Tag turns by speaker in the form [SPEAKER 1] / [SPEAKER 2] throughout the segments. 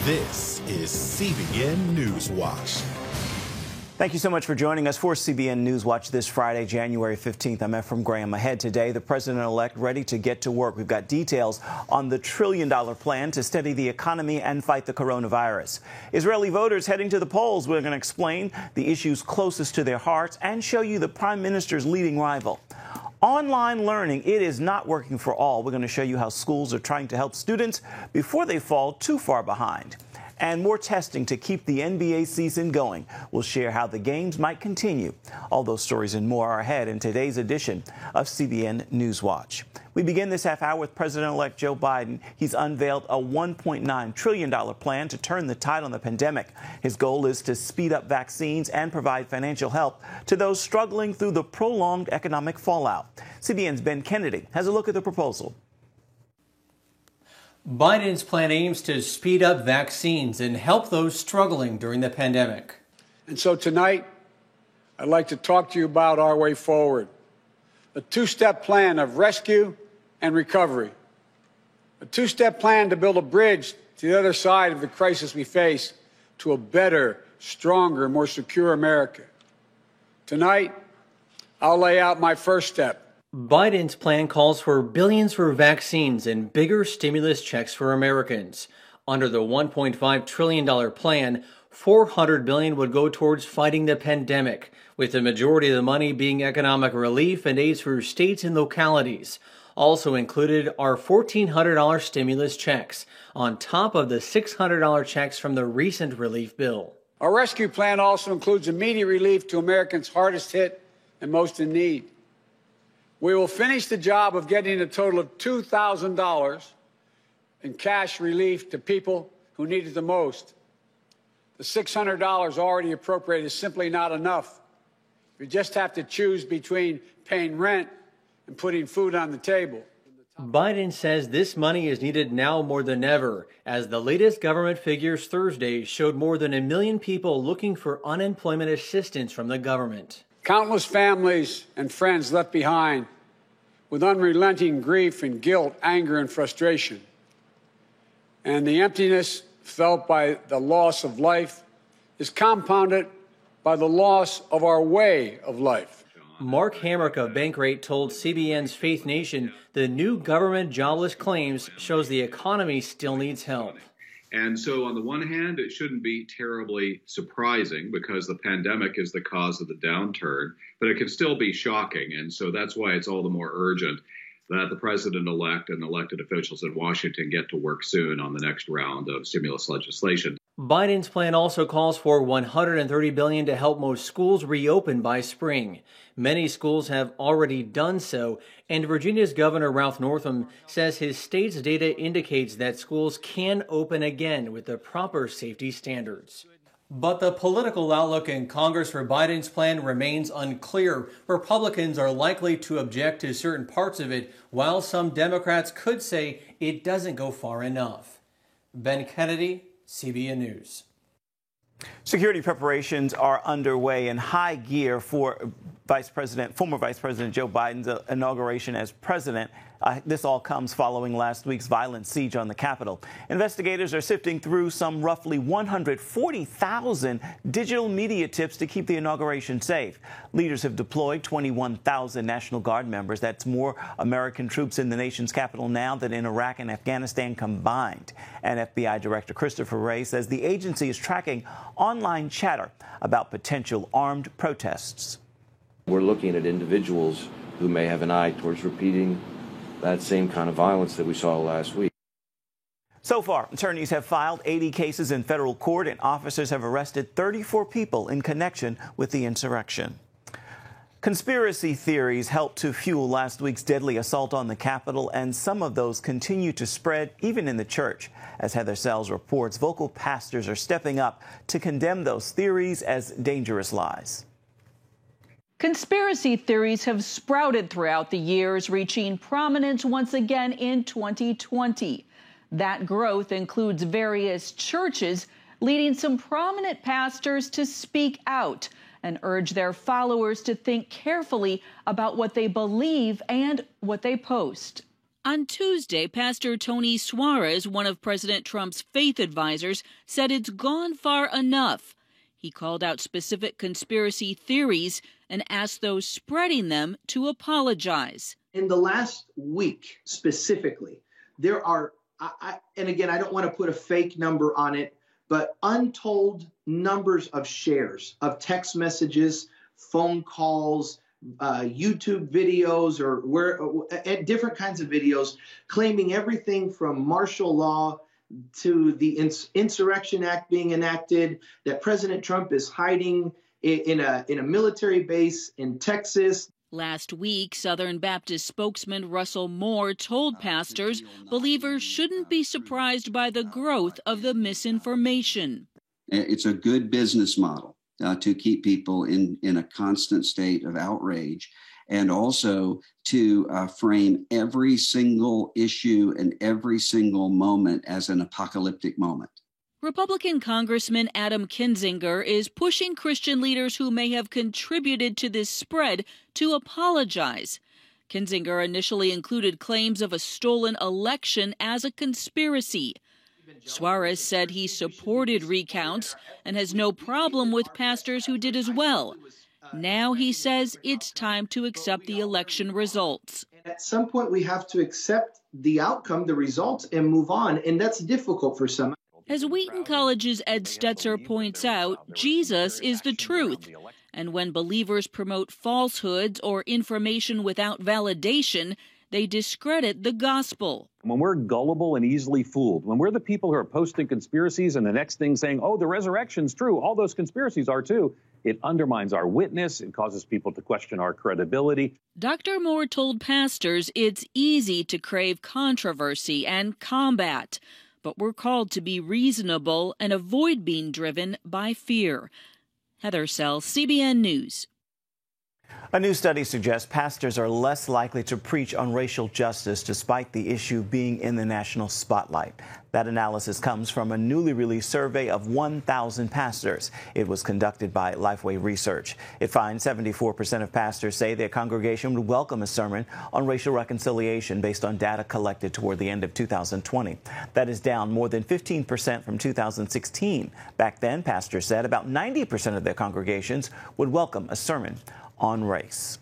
[SPEAKER 1] This is CBN NewsWatch.
[SPEAKER 2] Thank you so much for joining us for CBN NewsWatch this Friday, January 15th. I'm Ephraim Graham. Ahead today, the president-elect ready to get to work. We've got details on the trillion-dollar plan to steady the economy and fight the coronavirus. Israeli voters heading to the polls. We're going to explain the issues closest to their hearts and show you the prime minister's leading rival. Online learning, it is not working for all. We're going to show you how schools are trying to help students before they fall too far behind. And more testing to keep the NBA season going. We'll share how the games might continue. All those stories and more are ahead in today's edition of CBN NewsWatch. We begin this half hour with President-elect Joe Biden. He's unveiled a $1.9 trillion plan to turn the tide on the pandemic. His goal is to speed up vaccines and provide financial help to those struggling through the prolonged economic fallout. CBN's Ben Kennedy has a look at the proposal.
[SPEAKER 3] Biden's plan aims to speed up vaccines and help those struggling during the pandemic.
[SPEAKER 4] And so tonight, I'd like to talk to you about our way forward. A two-step plan of rescue and recovery. A two-step plan to build a bridge to the other side of the crisis we face to a better, stronger, more secure America. Tonight, I'll lay out my first step.
[SPEAKER 3] Biden's plan calls for billions for vaccines and bigger stimulus checks for Americans. Under the $1.5 trillion plan, $400 billion would go towards fighting the pandemic, with the majority of the money being economic relief and aids for states and localities. Also included are $1,400 stimulus checks, on top of the $600 checks from the recent relief bill.
[SPEAKER 4] Our rescue plan also includes immediate relief to Americans hardest hit and most in need. We will finish the job of getting a total of $2,000 in cash relief to people who need it the most. The $600 already appropriated is simply not enough. You just have to choose between paying rent and putting food on the table.
[SPEAKER 3] Biden says this money is needed now more than ever, as the latest government figures Thursday showed more than 1 million people looking for unemployment assistance from the government.
[SPEAKER 4] Countless families and friends left behind with unrelenting grief and guilt, anger and frustration. And the emptiness felt by the loss of life is compounded by the loss of our way of life.
[SPEAKER 3] Mark Hamrick of Bankrate told CBN's Faith Nation the new government jobless claims shows the economy still needs help.
[SPEAKER 5] And so on the one hand, it shouldn't be terribly surprising because the pandemic is the cause of the downturn, but it can still be shocking. And so that's why it's all the more urgent that the president-elect and elected officials in Washington get to work soon on the next round of stimulus legislation.
[SPEAKER 3] Biden's plan also calls for $130 billion to help most schools reopen by spring. Many schools have already done so, and Virginia's Governor Ralph Northam says his state's data indicates that schools can open again with the proper safety standards. But the political outlook in Congress for Biden's plan remains unclear. Republicans are likely to object to certain parts of it, while some Democrats could say it doesn't go far enough. Ben Kennedy, CBN News.
[SPEAKER 2] Security preparations are underway in high gear for former Vice President Joe Biden's inauguration as president. This all comes following last week's violent siege on the Capitol. Investigators are sifting through some roughly 140,000 digital media tips to keep the inauguration safe. Leaders have deployed 21,000 National Guard members. That's more American troops in the nation's capital now than in Iraq and Afghanistan combined. And FBI Director Christopher Wray says the agency is tracking online chatter about potential armed protests.
[SPEAKER 6] We're looking at individuals who may have an eye towards repeating that same kind of violence that we saw last week.
[SPEAKER 2] So far, attorneys have filed 80 cases in federal court and officers have arrested 34 people in connection with the insurrection. Conspiracy theories helped to fuel last week's deadly assault on the Capitol, and some of those continue to spread even in the church. As Heather Sells reports, vocal pastors are stepping up to condemn those theories as dangerous lies.
[SPEAKER 7] Conspiracy theories have sprouted throughout the years, reaching prominence once again in 2020. That growth includes various churches leading some prominent pastors to speak out and urge their followers to think carefully about what they believe and what they post. On Tuesday, Pastor Tony Suarez, one of President Trump's faith advisors, said it's gone far enough. He called out specific conspiracy theories and asked those spreading them to apologize.
[SPEAKER 8] In the last week specifically, there are, and again, I don't want to put a fake number on it, but untold numbers of shares of text messages, phone calls, YouTube videos, or different kinds of videos claiming everything from martial law to the Insurrection Act being enacted, that President Trump is hiding in a military base in Texas.
[SPEAKER 7] Last week, Southern Baptist spokesman Russell Moore told pastors believers shouldn't be surprised by the growth of the misinformation.
[SPEAKER 9] It's a good business model to keep people in a constant state of outrage, and also to frame every single issue and every single moment as an apocalyptic moment.
[SPEAKER 7] Republican Congressman Adam Kinzinger is pushing Christian leaders who may have contributed to this spread to apologize. Kinzinger initially included claims of a stolen election as a conspiracy. Suarez said he supported recounts and has no problem with pastors who did as well. Now he says it's time to accept the election results.
[SPEAKER 8] At some point, we have to accept the outcome, the results, and move on, and that's difficult for some.
[SPEAKER 7] As Wheaton College's Ed Stetzer points out, Jesus is the truth. And when believers promote falsehoods or information without validation, they discredit the gospel.
[SPEAKER 10] When we're gullible and easily fooled, when we're the people who are posting conspiracies and the next thing saying, oh, the resurrection's true, all those conspiracies are too, it undermines our witness. It causes people to question our credibility.
[SPEAKER 7] Dr. Moore told pastors it's easy to crave controversy and combat, but we're called to be reasonable and avoid being driven by fear. Heather Sell, CBN News.
[SPEAKER 2] A new study suggests pastors are less likely to preach on racial justice despite the issue being in the national spotlight. That analysis comes from a newly released survey of 1,000 pastors. It was conducted by Lifeway Research. It finds 74% of pastors say their congregation would welcome a sermon on racial reconciliation based on data collected toward the end of 2020. That is down more than 15% from 2016. Back then, pastors said about 90% of their congregations would welcome a sermon on race.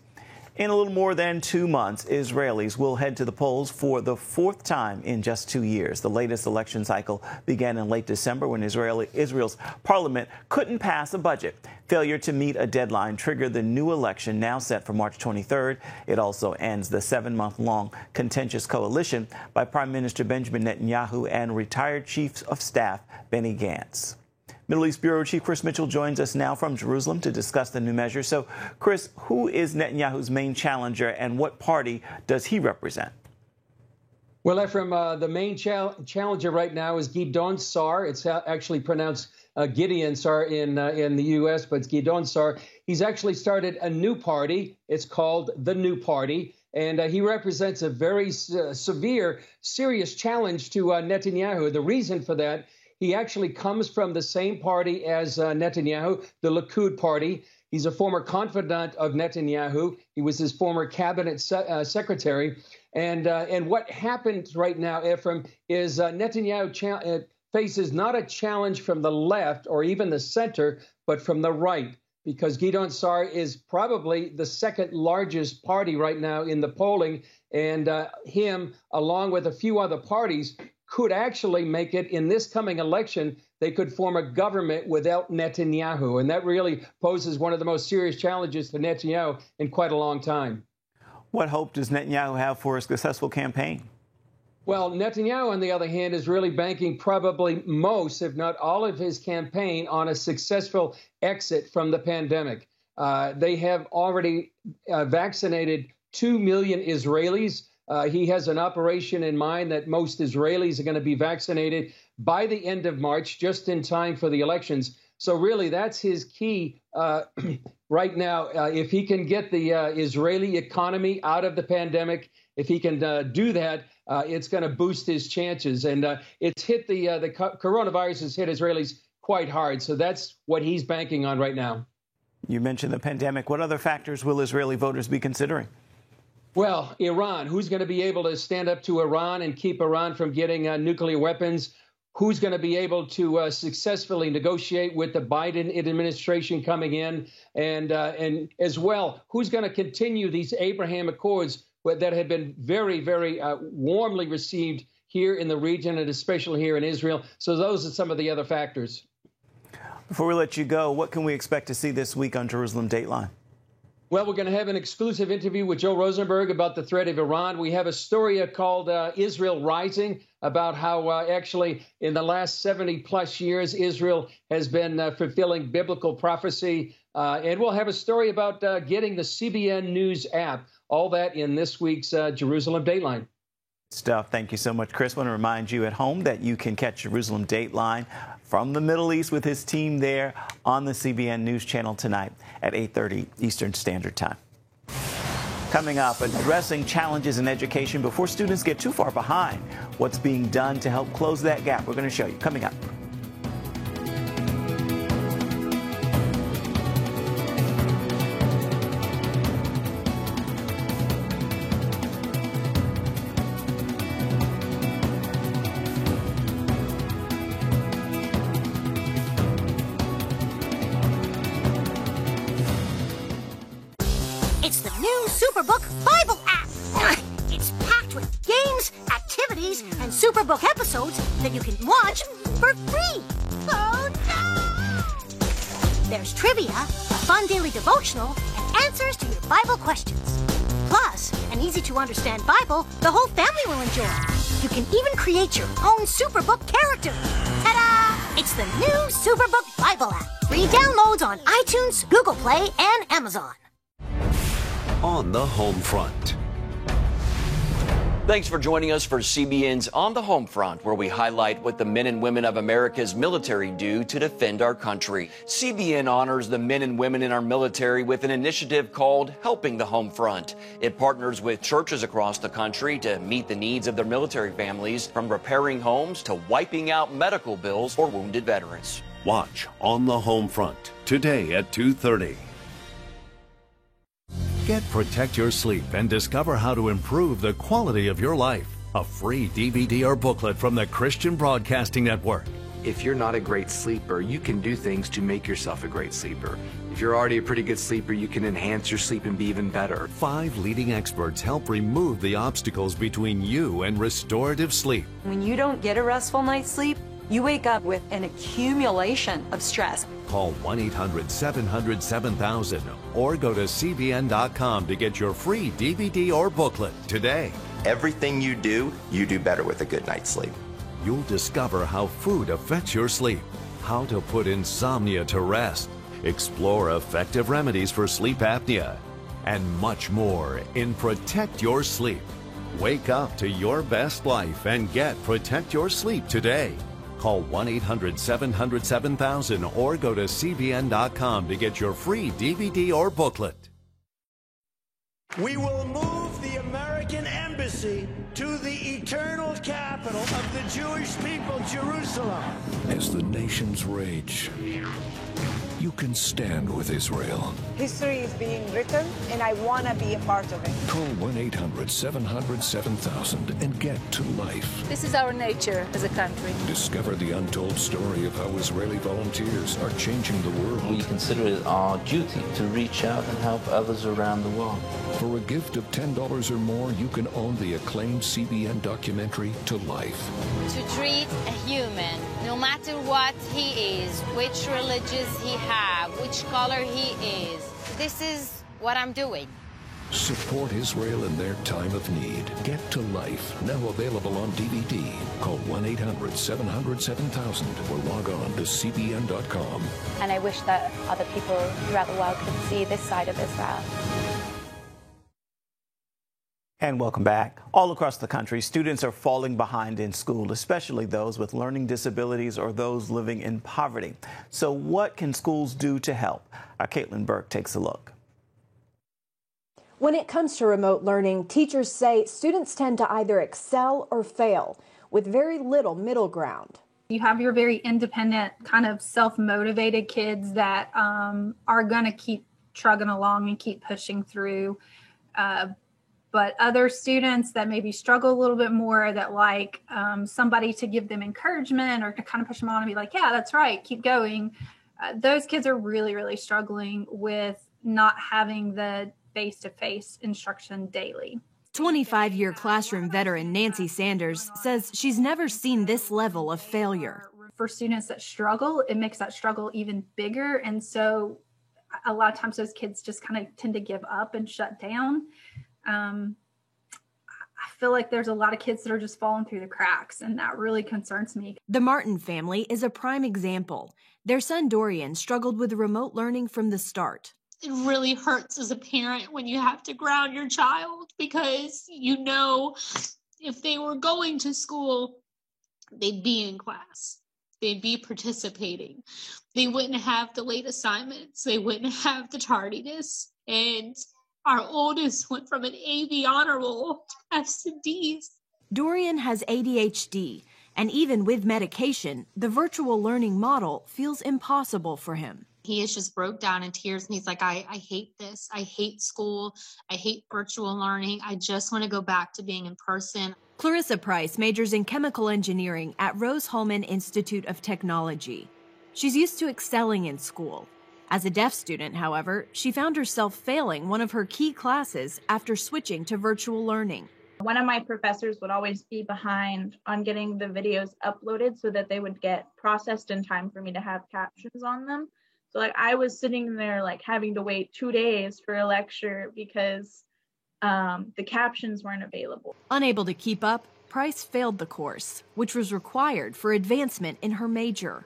[SPEAKER 2] In a little more than 2 months, Israelis will head to the polls for the 4th time in just 2 years. The latest election cycle began in late December when Israel's parliament couldn't pass a budget. Failure to meet a deadline triggered the new election now set for March 23rd. It also ends the 7-month-long contentious coalition by Prime Minister Benjamin Netanyahu and retired Chief of Staff Benny Gantz. Middle East Bureau Chief Chris Mitchell joins us now from Jerusalem to discuss the new measure. So, Chris, who is Netanyahu's main challenger and what party does he represent?
[SPEAKER 11] Well, Ephraim, the main challenger right now is Gideon Sar. It's actually pronounced Gideon Sar in the U.S., but it's Gideon Sar. He's actually started a new party. It's called the New Party. And he represents a very severe, serious challenge to Netanyahu. The reason for that, he actually comes from the same party as Netanyahu, the Likud party. He's a former confidant of Netanyahu. He was his former cabinet secretary. And what happens right now, Ephraim, is Netanyahu faces not a challenge from the left or even the center, but from the right, because Gideon Sar is probably the second largest party right now in the polling. And him, along with a few other parties, could actually make it in this coming election. They could form a government without Netanyahu. And that really poses one of the most serious challenges to Netanyahu in quite a long time.
[SPEAKER 2] What hope does Netanyahu have for a successful campaign?
[SPEAKER 11] Well, Netanyahu, on the other hand, is really banking probably most, if not all of his campaign on a successful exit from the pandemic. They have already vaccinated 2 million Israelis. He has an operation in mind that most Israelis are going to be vaccinated by the end of March, just in time for the elections. So really, that's his key right now. If he can get the Israeli economy out of the pandemic, if he can do that, it's going to boost his chances. And it's hit the coronavirus has hit Israelis quite hard. So that's what he's banking on right now.
[SPEAKER 2] You mentioned the pandemic. What other factors will Israeli voters be considering?
[SPEAKER 11] Well, Iran, who's going to be able to stand up to Iran and keep Iran from getting nuclear weapons? Who's going to be able to successfully negotiate with the Biden administration coming in? And as well, who's going to continue these Abraham Accords that have been very, very warmly received here in the region and especially here in Israel? So those are some of the other factors.
[SPEAKER 2] Before we let you go, what can we expect to see this week on Jerusalem Dateline?
[SPEAKER 11] Well, we're going to have an exclusive interview with Joe Rosenberg about the threat of Iran. We have a story called Israel Rising, about how actually in the last 70-plus years, Israel has been fulfilling biblical prophecy. And we'll have a story about getting the CBN News app. All that in this week's Jerusalem Dateline.
[SPEAKER 2] Stuff. Thank you so much, Chris. I want to remind you at home that you can catch Jerusalem Dateline from the Middle East with his team there on the CBN News Channel tonight at 8:30 Eastern Standard Time. Coming up, addressing challenges in education before students get too far behind. What's being done to help close that gap? We're going to show you coming up.
[SPEAKER 12] It's the new Superbook Bible app. It's packed with games, activities, and Superbook episodes that you can watch for free. Oh, no! There's trivia, a fun daily devotional, and answers to your Bible questions. Plus, an easy-to-understand Bible the whole family will enjoy. You can even create your own Superbook character. Ta-da! It's the new Superbook Bible app. Free downloads on iTunes, Google Play, and Amazon.
[SPEAKER 13] On the home front.
[SPEAKER 14] Thanks for joining us for CBN's On the Home Front, where we highlight what the men and women of America's military do to defend our country. CBN honors the men and women in our military with an initiative called Helping the Home Front. It partners with churches across the country to meet the needs of their military families, from repairing homes to wiping out medical bills for wounded veterans.
[SPEAKER 13] Watch On the Home Front today at 2:30. Get Protect Your Sleep and discover how to improve the quality of your life. A free DVD or booklet from the Christian Broadcasting Network.
[SPEAKER 15] If you're not a great sleeper, you can do things to make yourself a great sleeper. If you're already a pretty good sleeper, you can enhance your sleep and be even better.
[SPEAKER 13] 5 leading experts help remove the obstacles between you and restorative sleep.
[SPEAKER 16] When you don't get a restful night's sleep, you wake up with an accumulation of stress.
[SPEAKER 13] Call 1-800-700-7000 or go to CBN.com to get your free DVD or booklet today.
[SPEAKER 17] Everything you do better with a good night's sleep.
[SPEAKER 13] You'll discover how food affects your sleep, how to put insomnia to rest, explore effective remedies for sleep apnea, and much more in Protect Your Sleep. Wake up to your best life and get Protect Your Sleep today. Call 1-800-700-7000 or go to CBN.com to get your free DVD or booklet.
[SPEAKER 18] We will move the American embassy to the eternal capital of the Jewish people, Jerusalem.
[SPEAKER 19] As the nations rage, you can stand with Israel.
[SPEAKER 20] History is being written, and I want to be a part of it.
[SPEAKER 19] Call 1-800-700-7000 and get to life.
[SPEAKER 21] This is our nature as a country.
[SPEAKER 19] Discover the untold story of how Israeli volunteers are changing the world.
[SPEAKER 22] We consider it our duty to reach out and help others around the world.
[SPEAKER 19] For a gift of $10 or more, you can own the acclaimed CBN documentary To Life.
[SPEAKER 23] To treat a human, no matter what he is, which religious he have, which color he is. This is what I'm doing.
[SPEAKER 19] Support Israel in their time of need. Get to Life, now available on DVD. Call 1-800-700-7000 or log on to CBN.com.
[SPEAKER 24] And I wish that other people throughout the world could see this side of Israel.
[SPEAKER 2] And welcome back. All across the country, students are falling behind in school, especially those with learning disabilities or those living in poverty. So what can schools do to help? Our Caitlin Burke takes a look.
[SPEAKER 25] When it comes to remote learning, teachers say students tend to either excel or fail, with very little middle ground.
[SPEAKER 26] You have your very independent, kind of self-motivated kids that are going to keep trugging along and keep pushing through. But other students that maybe struggle a little bit more, that like somebody to give them encouragement or to kind of push them on and be like, yeah, that's right, keep going. Those kids are really, really struggling with not having the face-to-face instruction daily.
[SPEAKER 1] 25-year classroom veteran Nancy Sanders says she's never seen this level of failure.
[SPEAKER 26] For students that struggle, it makes that struggle even bigger. And so a lot of times those kids just kind of tend to give up and shut down. I feel like there's a lot of kids that are just falling through the cracks, and that really concerns me.
[SPEAKER 1] The Martin family is a prime example. Their son Dorian struggled with remote learning from the start.
[SPEAKER 3] It really hurts as a parent when you have to ground your child, because you know if they were going to school, they'd be in class. They'd be participating. They wouldn't have the late assignments. They wouldn't have the tardiness. And our oldest went from an A, B honor roll to F's and D's.
[SPEAKER 1] Dorian has ADHD, and even with medication, the virtual learning model feels impossible for him.
[SPEAKER 3] He is just broke down in tears, and he's like, I hate this. I hate school. I hate virtual learning. I just want to go back to being in person.
[SPEAKER 1] Clarissa Price majors in chemical engineering at Rose-Hulman Institute of Technology. She's used to excelling in school. As a deaf student, however, she found herself failing one of her key classes after switching to virtual learning.
[SPEAKER 4] One of my professors would always be behind on getting the videos uploaded so that they would get processed in time for me to have captions on them. So like I was sitting there like having to wait 2 days for a lecture because the captions weren't available.
[SPEAKER 1] Unable to keep up, Price failed the course, which was required for advancement in her major.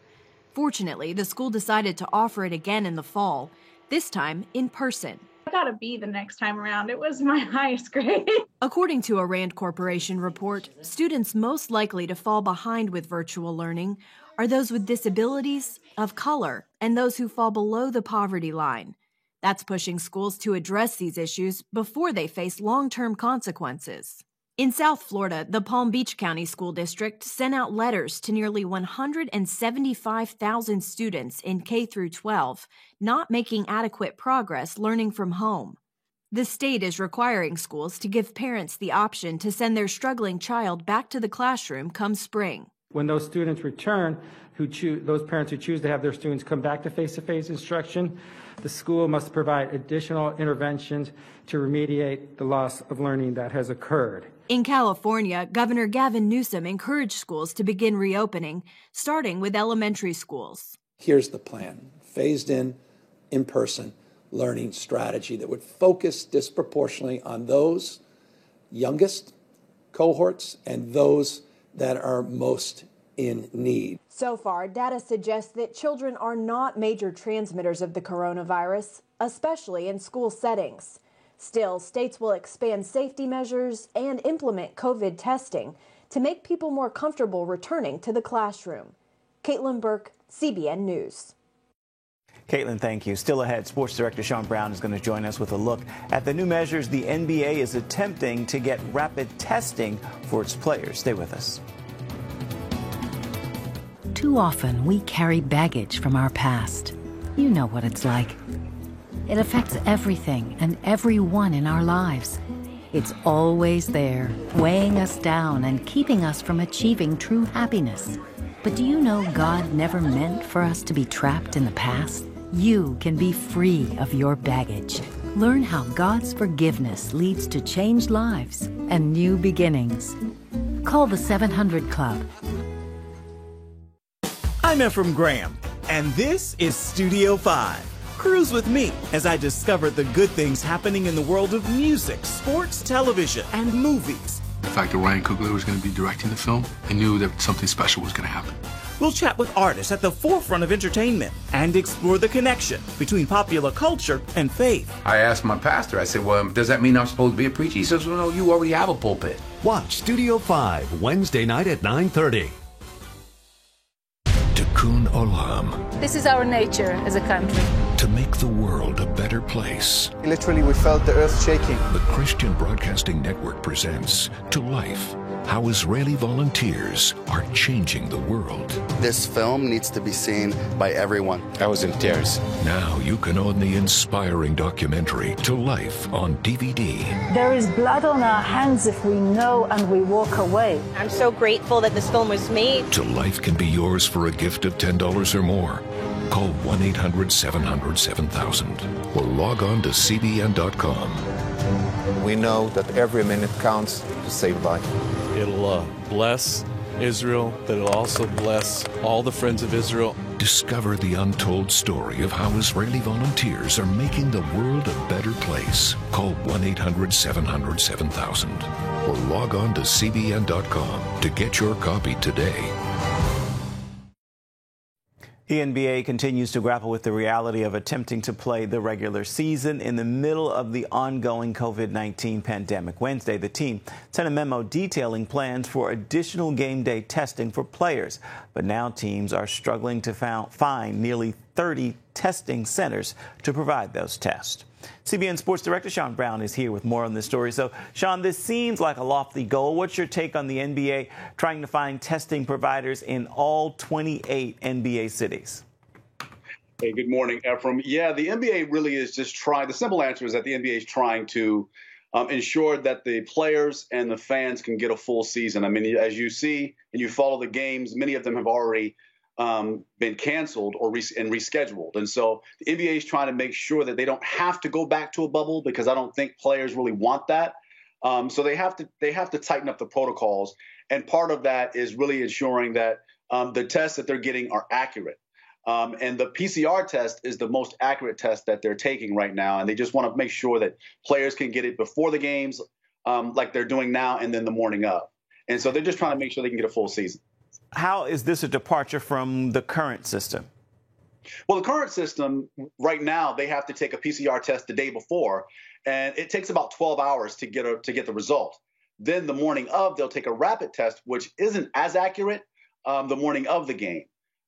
[SPEAKER 1] Fortunately, the school decided to offer it again in the fall, this time in person.
[SPEAKER 4] I got a B the next time around. It was my highest grade.
[SPEAKER 1] According to a Rand Corporation report, students most likely to fall behind with virtual learning are those with disabilities, of color, and those who fall below the poverty line. That's pushing schools to address these issues before they face long-term consequences. In South Florida, the Palm Beach County School District sent out letters to nearly 175,000 students in K through 12 not making adequate progress learning from home. The state is requiring schools to give parents the option to send their struggling child back to the classroom come spring.
[SPEAKER 5] When those students return, those parents who choose to have their students come back to face-to-face instruction, the school must provide additional interventions to remediate the loss of learning that has occurred.
[SPEAKER 1] In California, Governor Gavin Newsom encouraged schools to begin reopening, starting with elementary schools.
[SPEAKER 6] Here's the plan: phased in-person learning strategy that would focus disproportionately on those youngest cohorts and those that are most in need.
[SPEAKER 25] So far, data suggests that children are not major transmitters of the coronavirus, especially in school settings. Still, states will expand safety measures and implement COVID testing to make people more comfortable returning to the classroom. Caitlin Burke, CBN News.
[SPEAKER 2] Caitlin, thank you. Still ahead, Sports Director Sean Brown is going to join us with a look at the new measures the NBA is attempting to get rapid testing for its players. Stay with us.
[SPEAKER 9] Too often, we carry baggage from our past. You know what it's like. It affects everything and everyone in our lives. It's always there, weighing us down and keeping us from achieving true happiness. But do you know God never meant for us to be trapped in the past? You can be free of your baggage. Learn how God's forgiveness leads to changed lives and new beginnings. Call the 700 Club.
[SPEAKER 27] I'm Ephraim Graham, and this is Studio 5. Cruise with me as I discover the good things happening in the world of music, sports, television, and movies.
[SPEAKER 28] The fact that Ryan Coogler was going to be directing the film, I knew that something special was going to happen.
[SPEAKER 27] We'll chat with artists at the forefront of entertainment and explore the connection between popular culture and faith.
[SPEAKER 29] I asked my pastor, I said, well, does that mean I'm supposed to be a preacher? He says, well, no, you already have a pulpit.
[SPEAKER 13] Watch Studio 5, Wednesday night at 9:30.
[SPEAKER 19] Tikkun Olam.
[SPEAKER 21] This is our nature as a country.
[SPEAKER 19] To make the world a better place.
[SPEAKER 30] Literally, we felt the earth shaking.
[SPEAKER 19] The Christian Broadcasting Network presents To Life, how Israeli volunteers are changing the world.
[SPEAKER 7] This film needs to be seen by everyone.
[SPEAKER 8] I was in tears.
[SPEAKER 19] Now you can own the inspiring documentary To Life on DVD.
[SPEAKER 10] There is blood on our hands if we know and we walk away.
[SPEAKER 20] I'm so grateful that this film was made.
[SPEAKER 19] To Life can be yours for a gift of $10 or more. Call 1-800-700-7000 or log on to CBN.com.
[SPEAKER 8] We know that every minute counts to save life.
[SPEAKER 11] It'll bless Israel, but it'll also bless all the friends of Israel.
[SPEAKER 19] Discover the untold story of how Israeli volunteers are making the world a better place. Call 1-800-700-7000 or log on to CBN.com to get your copy today.
[SPEAKER 2] The NBA continues to grapple with the reality of attempting to play the regular season in the middle of the ongoing COVID-19 pandemic. Wednesday, the team sent a memo detailing plans for additional game day testing for players. But now teams are struggling to find nearly 30 testing centers to provide those tests. CBN Sports Director Sean Brown is here with more on this story. So, Sean, this seems like a lofty goal. What's your take on the NBA trying to find testing providers in all 28 NBA cities?
[SPEAKER 12] Hey, good morning, Ephraim. Yeah, the NBA really is just trying. The simple answer is that the NBA is trying to ensure that the players and the fans can get a full season. I mean, as you see and you follow the games, many of them have already been canceled or rescheduled. And so the NBA is trying to make sure that they don't have to go back to a bubble, because I don't think players really want that. So they have to tighten up the protocols. And part of that is really ensuring that the tests that they're getting are accurate. And the PCR test is the most accurate test that they're taking right now. And they just want to make sure that players can get it before the games, like they're doing now, and then the morning of. And so they're just trying to make sure they can get a full season.
[SPEAKER 2] How is this a departure from the current system?
[SPEAKER 12] Well, the current system right now, they have to take a PCR test the day before, and it takes about 12 hours to get the result. Then the morning of, they'll take a rapid test, which isn't as accurate the morning of the game.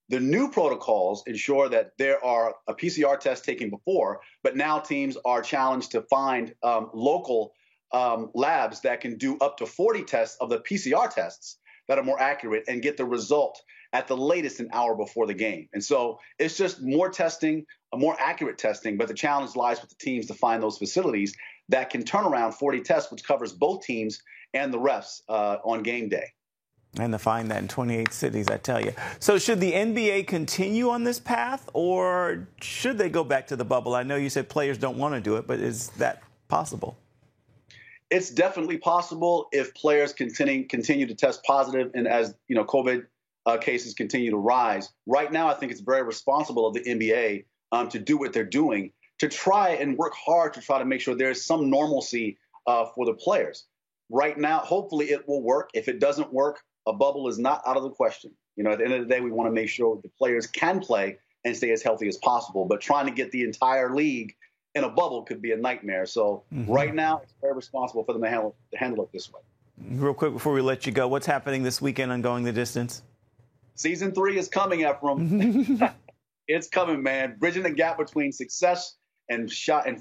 [SPEAKER 12] The new protocols ensure that there are a PCR test taken before, but now teams are challenged to find local labs that can do up to 40 tests of the PCR tests that are more accurate and get the result at the latest an hour before the game. And so it's just more testing, a more accurate testing, but the challenge lies with the teams to find those facilities that can turn around 40 tests, which covers both teams and the refs on game day.
[SPEAKER 2] And to find that in 28 cities, I tell you. So should the NBA continue on this path, or should they go back to the bubble? I know you said players don't want to do it, but is that possible?
[SPEAKER 12] It's definitely possible if players continue to test positive, and as COVID cases continue to rise. Right now, I think it's very responsible of the NBA to do what they're doing, to try and work hard to try to make sure there's some normalcy for the players. Right now, hopefully it will work. If it doesn't work, a bubble is not out of the question. At the end of the day, we want to make sure the players can play and stay as healthy as possible. But trying to get the entire league in a bubble could be a nightmare. So right now, it's very responsible for them to handle it this way.
[SPEAKER 2] Real quick before we let you go, what's happening this weekend on Going the Distance?
[SPEAKER 12] Season 3 is coming, Ephraim. It's coming, man. Bridging the gap between success and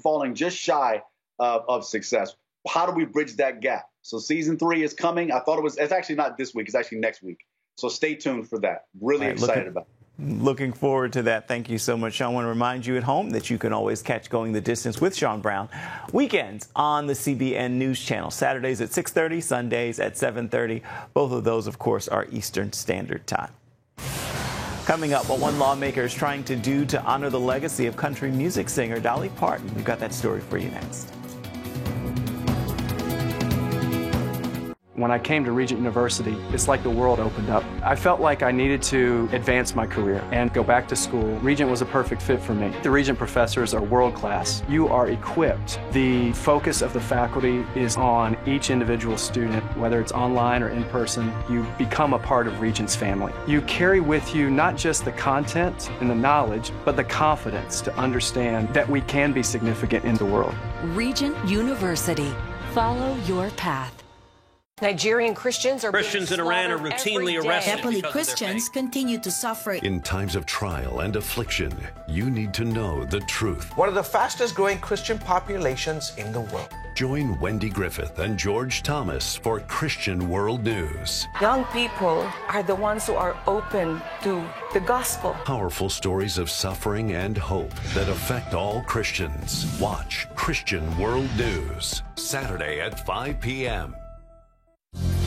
[SPEAKER 12] falling just shy of success. How do we bridge that gap? So season 3 is coming. It's actually not this week. It's actually next week. So stay tuned for that. Really excited about it.
[SPEAKER 2] Looking forward to that. Thank you so much, Sean. I want to remind you at home that you can always catch Going the Distance with Sean Brown weekends on the CBN News Channel. Saturdays at 6:30, Sundays at 7:30. Both of those, of course, are Eastern Standard Time. Coming up, what one lawmaker is trying to do to honor the legacy of country music singer Dolly Parton. We've got that story for you next.
[SPEAKER 14] When I came to Regent University, it's like the world opened up. I felt like I needed to advance my career and go back to school. Regent was a perfect fit for me. The Regent professors are world class. You are equipped. The focus of the faculty is on each individual student, whether it's online or in person. You become a part of Regent's family. You carry with you not just the content and the knowledge, but the confidence to understand that we can be significant in the world.
[SPEAKER 15] Regent University. Follow your path.
[SPEAKER 3] Nigerian Christians
[SPEAKER 15] in Iran are routinely arrested.
[SPEAKER 16] Nepali Christians continue to suffer.
[SPEAKER 13] In times of trial and affliction, you need to know the truth.
[SPEAKER 17] One of the fastest growing Christian populations in the world.
[SPEAKER 13] Join Wendy Griffith and George Thomas for Christian World News.
[SPEAKER 18] Young people are the ones who are open to the gospel.
[SPEAKER 13] Powerful stories of suffering and hope that affect all Christians. Watch Christian World News, Saturday at 5 p.m.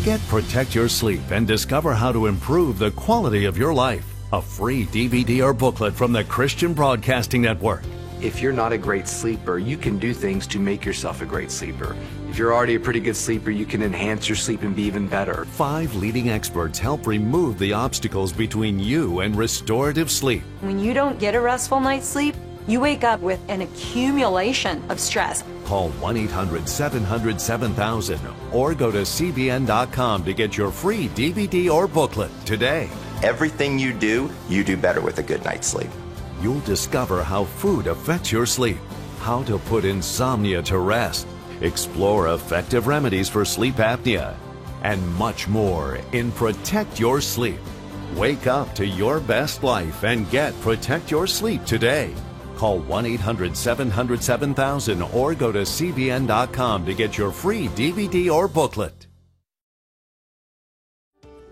[SPEAKER 13] Get Protect Your Sleep and discover how to improve the quality of your life. A free DVD or booklet from the Christian Broadcasting Network.
[SPEAKER 7] If you're not a great sleeper, you can do things to make yourself a great sleeper. If you're already a pretty good sleeper, you can enhance your sleep and be even better.
[SPEAKER 13] 5 leading experts help remove the obstacles between you and restorative sleep.
[SPEAKER 22] When you don't get a restful night's sleep, you wake up with an accumulation of stress.
[SPEAKER 13] Call 1-800-700-7000 or go to CBN.com to get your free DVD or booklet today.
[SPEAKER 23] Everything you do better with a good night's sleep.
[SPEAKER 13] You'll discover how food affects your sleep, how to put insomnia to rest, explore effective remedies for sleep apnea, and much more in Protect Your Sleep. Wake up to your best life and get Protect Your Sleep today. Call 1-800-700-7000 or go to CBN.com to get your free DVD or booklet.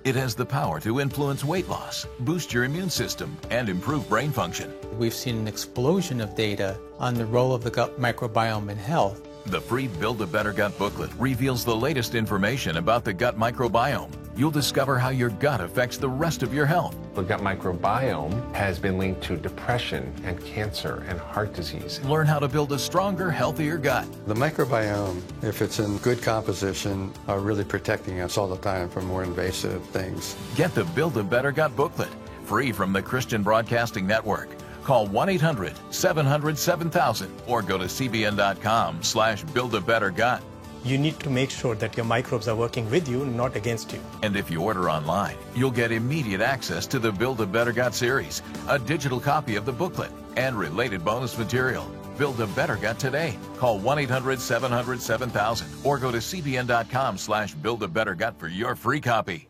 [SPEAKER 24] It has the power to influence weight loss, boost your immune system, and improve brain function.
[SPEAKER 26] We've seen an explosion of data on the role of the gut microbiome in health.
[SPEAKER 24] The free Build a Better Gut booklet reveals the latest information about the gut microbiome. You'll discover how your gut affects the rest of your health.
[SPEAKER 30] The gut microbiome has been linked to depression and cancer and heart disease.
[SPEAKER 24] Learn how to build a stronger, healthier gut.
[SPEAKER 31] The microbiome, if it's in good composition, are really protecting us all the time from more invasive things.
[SPEAKER 24] Get the Build a Better Gut booklet, free from the Christian Broadcasting Network. Call 1-800-700-7000 or go to cbn.com/buildabettergut.
[SPEAKER 32] You need to make sure that your microbes are working with you, not against you.
[SPEAKER 24] And if you order online, you'll get immediate access to the Build a Better Gut series, a digital copy of the booklet, and related bonus material. Build a Better Gut today. Call 1-800-700-7000 or go to cbn.com/buildabettergut for your free copy.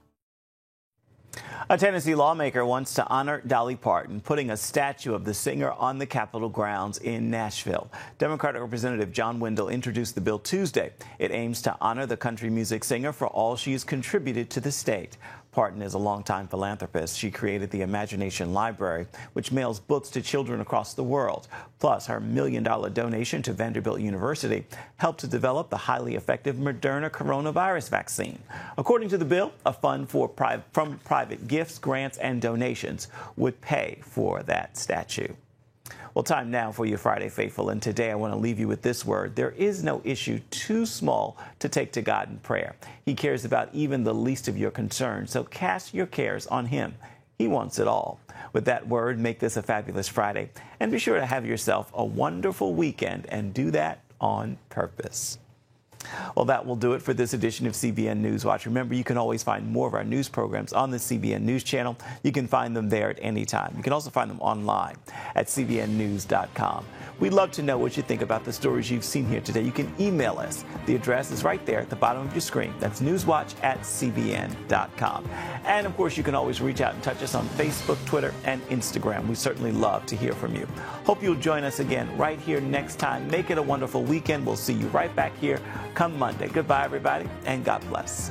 [SPEAKER 2] A Tennessee lawmaker wants to honor Dolly Parton, putting a statue of the singer on the Capitol grounds in Nashville. Democratic Representative John Wendell introduced the bill Tuesday. It aims to honor the country music singer for all she has contributed to the state. Parton is a longtime philanthropist. She created the Imagination Library, which mails books to children across the world. Plus, her $1 million donation to Vanderbilt University helped to develop the highly effective Moderna coronavirus vaccine. According to the bill, a fund from private gifts, grants, and donations would pay for that statue. Well, time now for your Friday Faithful, and today I want to leave you with this word. There is no issue too small to take to God in prayer. He cares about even the least of your concerns, so cast your cares on Him. He wants it all. With that word, make this a fabulous Friday, and be sure to have yourself a wonderful weekend, and do that on purpose. Well, that will do it for this edition of CBN News Watch. Remember, you can always find more of our news programs on the CBN News Channel. You can find them there at any time. You can also find them online at cbnnews.com. We'd love to know what you think about the stories you've seen here today. You can email us. The address is right there at the bottom of your screen. That's newswatch@cbn.com. And, of course, you can always reach out and touch us on Facebook, Twitter, and Instagram. We certainly love to hear from you. Hope you'll join us again right here next time. Make it a wonderful weekend. We'll see you right back here come Monday. Goodbye, everybody, and God bless.